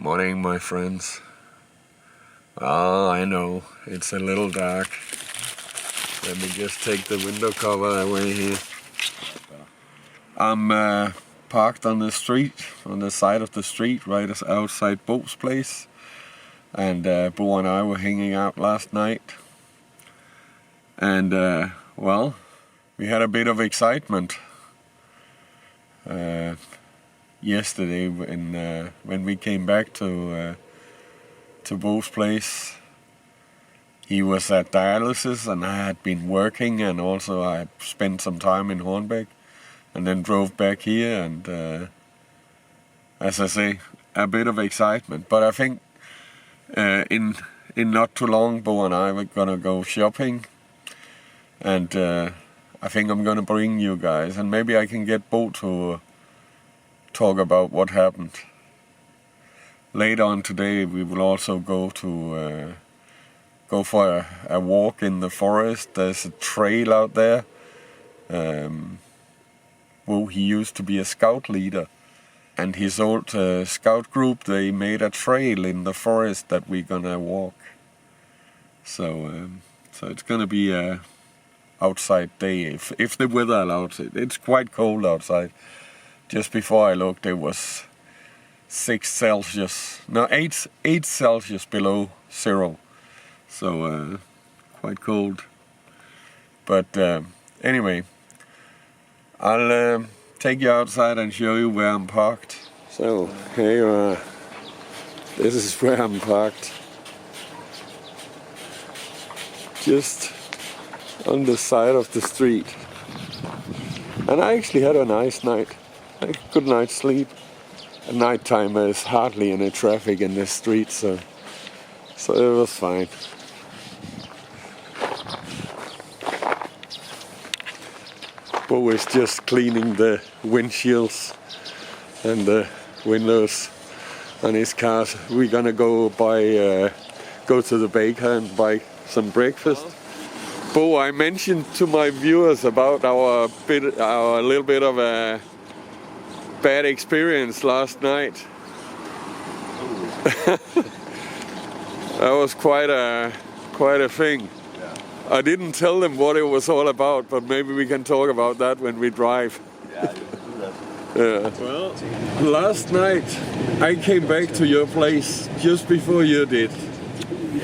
Morning, my friends. Well, I know, it's a little dark. Let me just take the window cover away here. I'm parked on the street, on the side of the street, right outside Bo's place. And Bo and I were hanging out last night. And, well, we had a bit of excitement yesterday when we came back to Bo's place. He was at dialysis and I had been working, and also I spent some time in Hornbæk and then drove back here, and as I say, a bit of excitement. But I think in not too long, Bo and I were gonna go shopping, and I think I'm gonna bring you guys, and maybe I can get Bo to talk about what happened. Later on today we will also go for a walk in the forest. There's a trail out there. Well, he used to be a scout leader, and his old scout group, they made a trail in the forest that we're gonna walk. So it's gonna be a outside day if the weather allows it. It's quite cold outside. Just before I looked, it was 8 Celsius below zero. So quite cold. But anyway, I'll take you outside and show you where I'm parked. So here you are. This is where I'm parked. Just on the side of the street. And I actually had a nice night. A good night's sleep. At night time there's hardly any traffic in this street, so it was fine. Bo is just cleaning the windshields and the windows on his car. We're gonna go to the baker and buy some breakfast. Bo, I mentioned to my viewers about our little bit of a bad experience last night. That was quite a thing. Yeah. I didn't tell them what it was all about, but maybe we can talk about that when we drive. Yeah, you can do that. Yeah. Well, last night I came back to your place just before you did,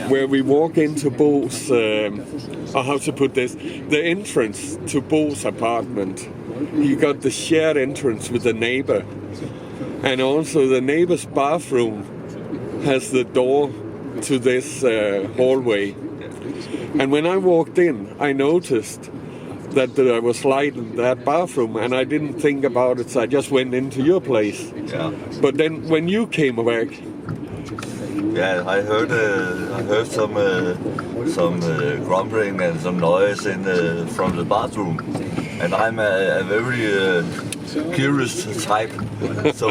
where we walk into Bo's, how to put this, the entrance to Bo's apartment. You got the shared entrance with the neighbor, and also the neighbor's bathroom has the door to this hallway. And when I walked in, I noticed that there was light in that bathroom, and I didn't think about it, so I just went into your place. Yeah. But then when you came back, yeah, I heard some grumbling and some noise from the bathroom, and I'm a very curious type, so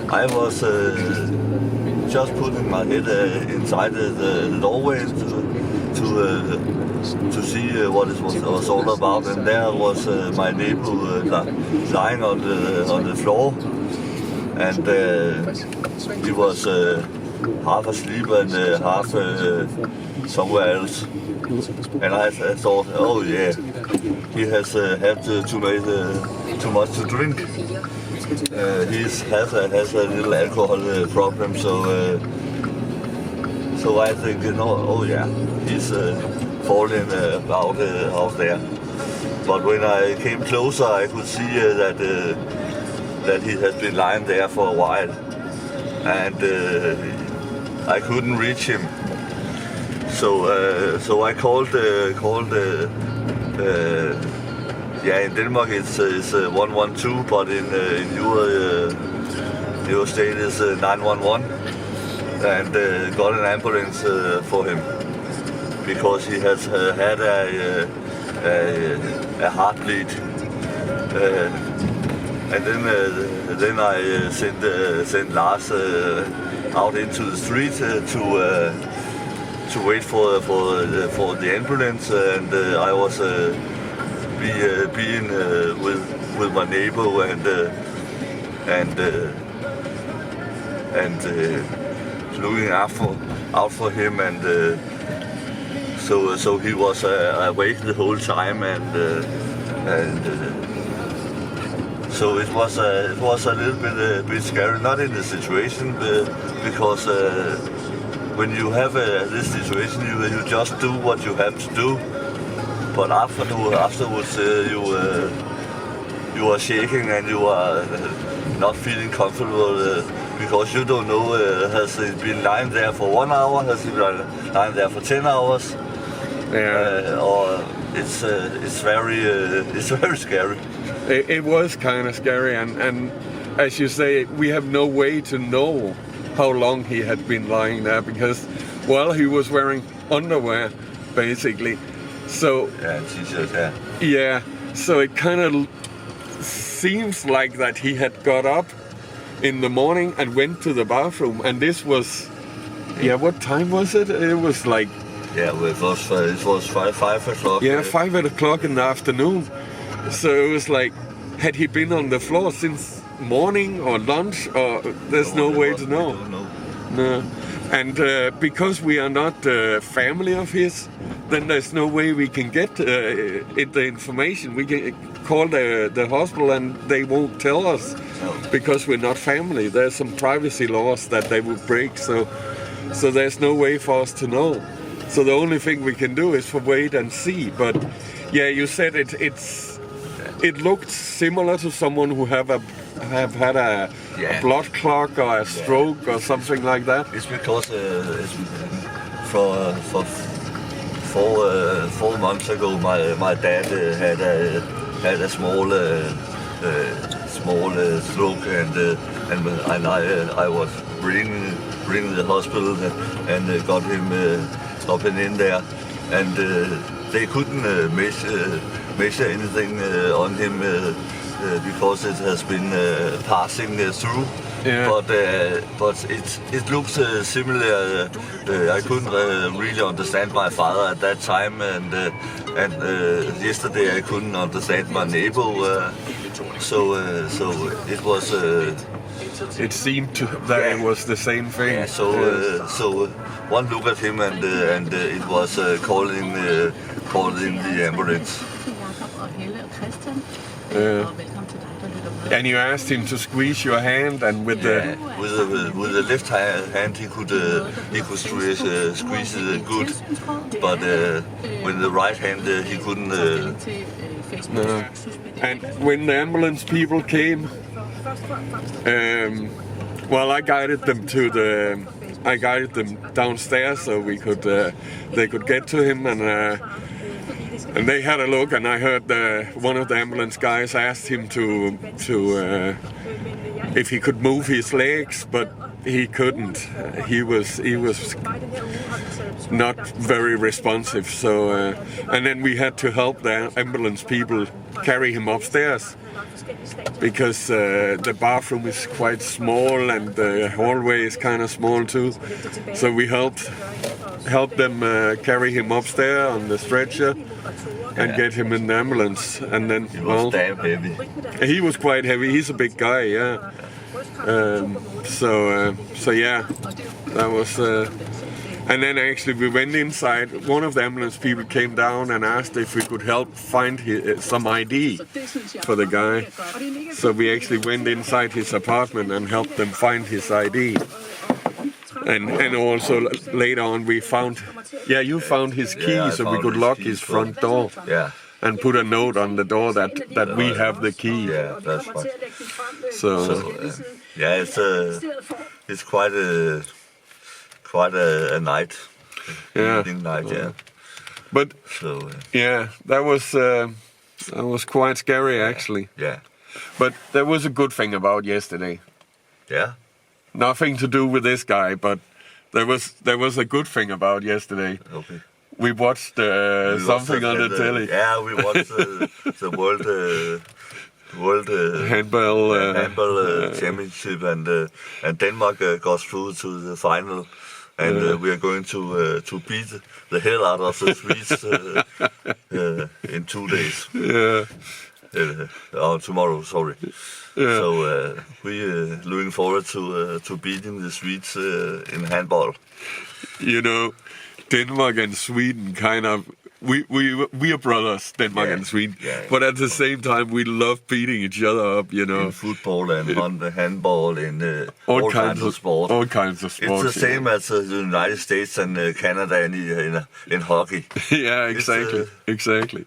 I was just putting my head inside the doorway to see what it was all about, and there was my neighbor lying on the floor, and he was half asleep and half somewhere else. And I thought, oh yeah, he has had too much to drink. He has a little alcohol problem, so I think, oh yeah, he's falling out there. But when I came closer, I could see that he has been lying there for a while, and I couldn't reach him. So I called. In Denmark it's 112, but in your state is 911, and got an ambulance for him because he has had a heart bleed. And then I sent Lars out into the street to wait for the ambulance, and I was being with my neighbor, and and looking out for him, and so he was awake the whole time, and so it was a little bit scary, not in the situation, because when you have this situation, you just do what you have to do, but afterwards you are shaking and you are not feeling comfortable because you don't know, has he been lying there for 1 hour, has he been lying there for 10 hours, or it's very scary. It was kind of scary, and as you say, we have no way to know how long he had been lying there, because, well, he was wearing underwear, basically. So yeah, t-shirt, yeah. Yeah, so it kind of seems like that he had got up in the morning and went to the bathroom, and this was, what time was it? It was like... Yeah, it was 5 o'clock. Yeah, 5 o'clock in the afternoon. So it was like, had he been on the floor since morning or lunch, or there's no way to know. We don't know. No. And because we are not family of his, then there's no way we can get the information. We can call the hospital and they won't tell us because we're not family. There's some privacy laws that they would break, so there's no way for us to know. So the only thing we can do is wait and see. But yeah, you said it looked similar to someone who have had a blood clot or a stroke or something like that. It's because for 4 months ago, my dad had a small stroke, and I was bringing the hospital and got him up and in there, and they couldn't measure anything on him because it has been passing through. Yeah. But it looks similar. I couldn't really understand my father at that time, and yesterday I couldn't understand my neighbor. So it was. It seemed that it was the same thing. Yeah, so one look at him and it was calling the ambulance. And you asked him to squeeze your hand, and with the left hand he could squeeze it good, but with the right hand he couldn't. No. And when the ambulance people came, well, I guided them downstairs so they could get to him, and they had a look, and I heard one of the ambulance guys asked him to if he could move his legs, but he couldn't. He was not very responsive. So and then we had to help the ambulance people carry him upstairs because the bathroom is quite small and the hallway is kind of small too. So we helped them carry him upstairs on the stretcher and get him in the ambulance. And then he was damn heavy. He was quite heavy. He's a big guy, yeah. So yeah, that was. And then actually we went inside. One of the ambulance people came down and asked if we could help find some ID for the guy. So we actually went inside his apartment and helped them find his ID. And also later on we found, you found his key, so we could lock his front door. Yeah. And put a note on the door that we have the key. Yeah, that's right. So it's quite a night. Evening night, yeah. But that was quite scary actually. Yeah. But there was a good thing about yesterday. Yeah. Nothing to do with this guy, but there was a good thing about yesterday. Okay. We watched something on the telly. Yeah, we watched the world handball championship, and Denmark got through to the final, and we are going to beat the hell out of the Swedes in 2 days. Yeah. Tomorrow, sorry. Yeah. So we looking forward to beating the Swedes in handball. You know, Denmark and Sweden kind of we are brothers, Denmark and Sweden. Yeah. But at the same time, we love beating each other up. You know, In football and handball and all kinds of sports. All kinds of sports. It's the same as the United States and Canada in hockey. Yeah, exactly, exactly.